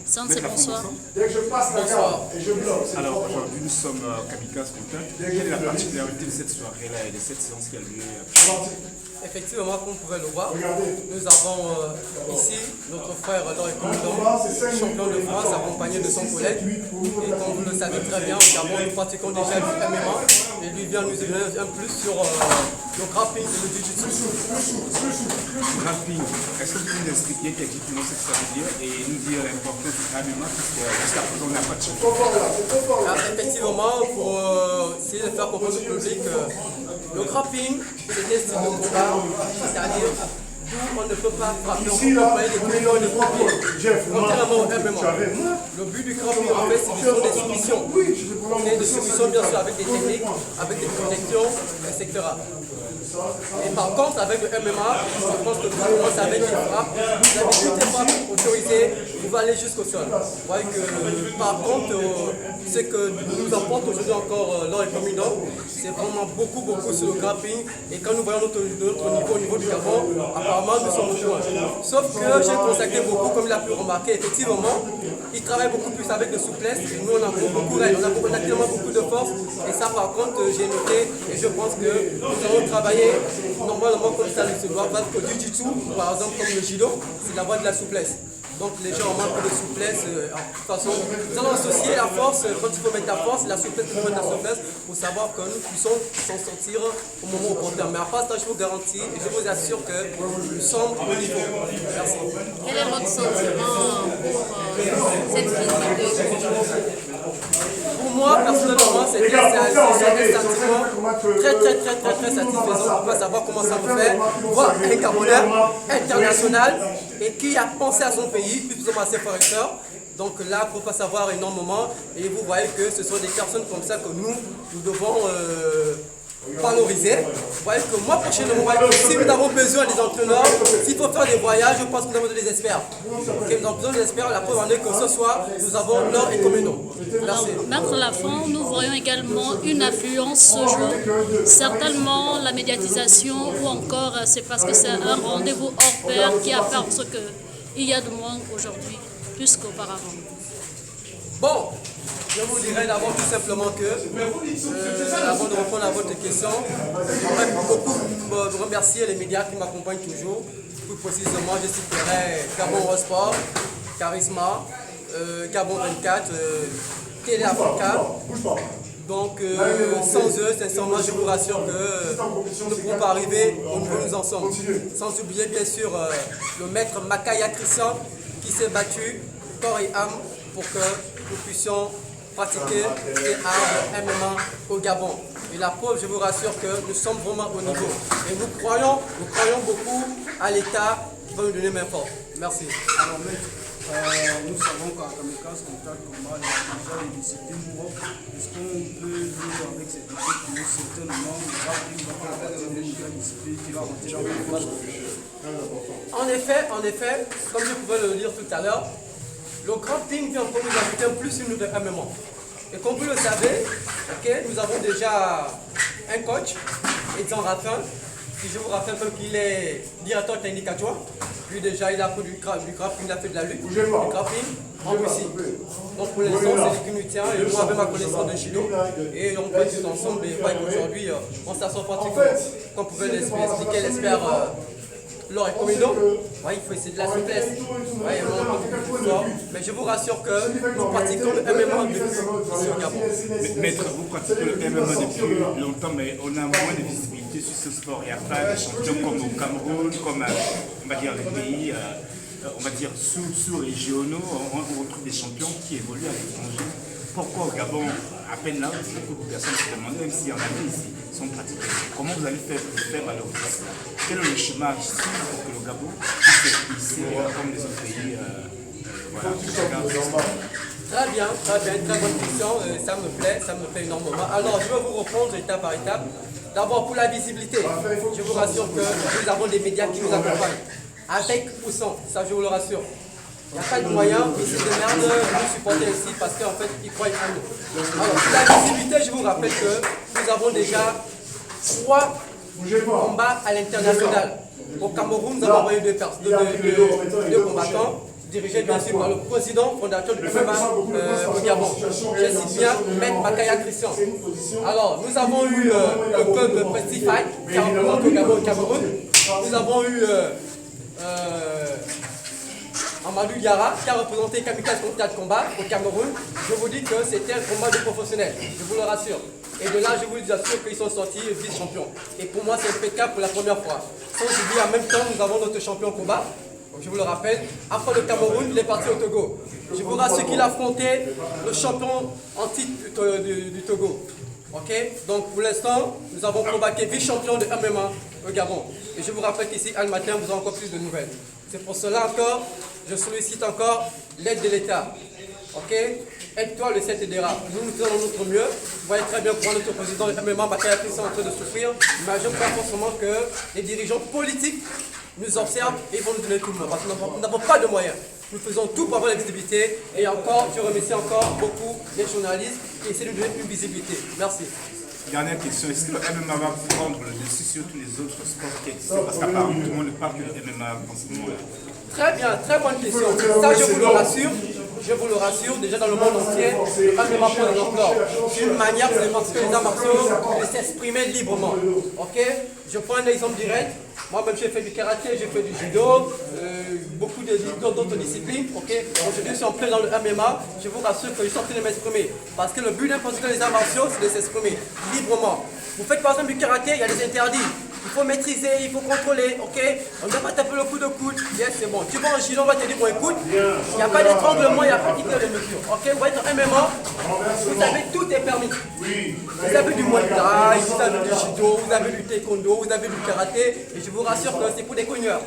Santé, bonsoir. Dès que je passe la carte et je bloque. Alors aujourd'hui nous sommes Kamikaze Contact. Quelle est la particularité de cette soirée-là et de cette séance qui a lieu? Effectivement, comme vous pouvez le voir, nous avons ici notre frère Laurent Comidon, champion de France, accompagné de son collègue. Et comme vous le savez très bien, au Gabon, nous pratiquons déjà du MMA et lui vient nous donner un plus sur le grappling et le jiu-jitsu. Grappling, est-ce que vous pouvez nous expliquer techniquement ce que ça veut dire et nous dire l'importance du MMA puisque jusqu'à présent on n'a pas de champion? Effectivement, pour essayer de faire comprendre au public, le grappling, c'est des styles de combat, c'est-à-dire d'où on ne peut pas frapper, on peut employer des coups de grappling, contrairement au MMA. Le but du grappling, en fait, c'est des soumissions. Et des soumissions, bien sûr, avec des techniques, avec des projections, etc. Et par contre, avec le MMA, je pense que tout commence avec une frappe. Vous avez toutes les frappes autorisées, vous allez jusqu'au sol. Vous voyez que, par contre, ce que nous apporte aujourd'hui encore Laurent Comidon, c'est vraiment beaucoup sur le grappling. Et quand nous voyons notre niveau au niveau du Gabon, apparemment nous sommes au loin. Sauf que j'ai consacré beaucoup, comme il a pu remarquer, effectivement, il travaille beaucoup plus avec de souplesse. Et nous, on a beaucoup d'aide, on a tellement beaucoup de force. Et ça, par contre, j'ai noté et je pense que nous allons travailler normalement comme ça se doit, parce que du jiu-jitsu, par exemple comme le judo, c'est la voie de la souplesse. Donc les gens ont un peu de souplesse. De toute façon, nous allons associer la force, quand il faut mettre la force, la souplesse, il faut mettre la souplesse, pour savoir que nous puissions s'en sortir au moment opportun. Mais à part ça, je vous garantis et je vous assure que nous sommes au niveau. Merci. Quel est votre sentiment pour cette critique? Pour moi, personnellement, c'est un sentiment très satisfaisant. On va savoir comment ça me fait. Voir un Gabonais international et qui a pensé à son pays, plus ou moins à ses frères et sœurs. Donc là, il ne faut pas savoir énormément. Et vous voyez que ce sont des personnes comme ça que nous devons valoriser. Vous voyez que moi, prochainement, si nous avons besoin des entraîneurs, s'il faut faire des voyages, je pense que nous avons des experts. Okay, nous avons besoin des experts. La preuve en est que ce soir, nous avons Laurent Comidon. Alors, Maître Lafont, nous voyons également une affluence ce jour. Certainement la médiatisation ou encore c'est parce que c'est un rendez-vous hors pair qui a fait en sorte qu'il y a de moins aujourd'hui, plus qu'auparavant. Bon, je vous dirais d'abord tout simplement que, avant de répondre à votre question, j'aimerais beaucoup remercier les médias qui m'accompagnent toujours. Plus précisément, je citerai Gabon Sport, Charisma, Gabon 24, Télé Africa. Donc, sans eux, sincèrement, je vous rassure que nous ne pourrons pas arriver au niveau où nous en sommes. Sans oublier, bien sûr, le maître Makaya Christian qui s'est battu corps et âme pour que nous puissions pratiquer les arts MMA au Gabon. Et la preuve, je vous rassure que nous sommes vraiment au niveau. Et nous croyons beaucoup à l'État qui va nous donner main forte. Merci. Alors, maître, nous savons qu'à Kamikaze Contact, on a déjà des disciplines propres. Est-ce qu'on peut vivre avec cette équipe qui nous certainement va faire une nouvelle discipline qui va rentrer dans le match? En effet, comme je pouvais le dire tout à l'heure, le grappling vient encore nous ajouter plus une de MMA. Et comme vous le savez, nous avons déjà un coach, Edson Raffin, qui je vous rappelle qu'il est directeur technique adjoint. Lui déjà, il a fait du grappling, il a fait de la lutte, du grappling en Russie. Donc pour l'instant, c'est lui qui nous tient, et moi avec ma connaissance de judo. Et on peut tout ensemble, et aujourd'hui, on s'assoit pratiquement. Comme vous pouvez l'expliquer, l'expert Laurent Comidon, il faut essayer de la souplesse. Mais je vous rassure que nous pratiquons le MMA depuis ici au Gabon. Maître, vous pratiquez le MMA depuis longtemps, mais on a moins de visibilité sur ce sport. Il n'y a pas de champions comme au Cameroun, comme on va dire les pays on va dire sous-régionaux. On retrouve des champions qui évoluent à l'étranger. Pourquoi au Gabon, à peine là, beaucoup de personnes se demandent, même s'il y en a ici, sont pratiqués. Comment vous allez faire pour faire valoriser cela? Quel est le chemin à suivre pour que le Gabon puisse ici comme les autres pays Très bien, très bonne question, ça me plaît énormément. Alors je vais vous reprendre étape par étape. D'abord pour la visibilité, je vous rassure que nous avons des médias qui nous accompagnent. Avec ou sans, ça je vous le rassure. Il n'y a pas de moyen, ils se démerdent de nous supporter ici parce qu'en fait, ils croient en nous. Alors, pour la visibilité, je vous rappelle que nous avons déjà 3 combats à l'international. Au Cameroun, nous avons envoyé 2 combattants. dirigé bien sûr par le président fondateur du MMA au Gabon. Je cite bien Maître Bakaya Christian. Alors, nous avons eu le club Prestige Fight qui a représenté au Gabon et au Cameroun. Nous avons eu Amadou Diarra qui a représenté Kamikaze Combat de Combat au Cameroun. Je vous dis que c'était un combat de professionnels, je vous le rassure. Et de là, je vous assure qu'ils sont sortis vice-champions. Et pour moi, c'est impeccable pour la première fois. Sans oublier, en même temps, nous avons notre champion combat. Donc, je vous le rappelle, après le Cameroun, il est parti au Togo. Je vous rassure qu'il a affronté le champion en titre du Togo. Ok, donc pour l'instant, nous avons combattu vice-champion de MMA au Gabon. Et je vous rappelle qu'ici, à le matin, vous aurez encore plus de nouvelles. C'est pour cela encore, je sollicite encore l'aide de l'État. Ok, aide-toi, le CET aidera. Nous faisons notre mieux. Vous voyez très bien comment notre président de MMA, Bakaya Christian, est en train de souffrir. Mais je crois forcément que les dirigeants politiques nous observent et vont nous donner tout le monde. Parce que nous n'avons pas de moyens. Nous faisons tout pour avoir la visibilité. Et encore, je remercie encore beaucoup les journalistes qui essaient de nous donner une visibilité. Merci. Dernière question, est-ce que le MMA va prendre le dessus sur tous les autres sports qui existent? Parce qu'apparemment, tout le monde ne parle que du MMA en ce moment. Très bien, très bonne question. Ça, je vous le rassure. Je vous le rassure, déjà dans le monde entier, le MMA prend de l'ampleur. C'est une manière pour les arts martiaux de s'exprimer librement. Ok? Je prends un exemple direct. Moi-même, j'ai fait du karaté, j'ai fait du judo, beaucoup d'autres disciplines. Ok? Aujourd'hui, je suis en plein dans le MMA. Je vous rassure que je suis en train de m'exprimer. Parce que le but d'un professionnel des arts martiaux, c'est de s'exprimer librement. Vous faites par exemple du karaté, il y a des interdits. Il faut maîtriser, il faut contrôler, ok? On ne doit pas taper le coup de coude. Yes, c'est bon. Tu vas en judo, on va te dire, bon écoute, il n'y a pas d'étranglement, il n'y a pas de mesure. Ok? Vous êtes en MMA, vous savez, tout est permis. Vous avez du muay thai, vous avez du judo, vous avez du taekwondo, vous avez du karaté. Et je vous rassure que c'est pour des cogneurs.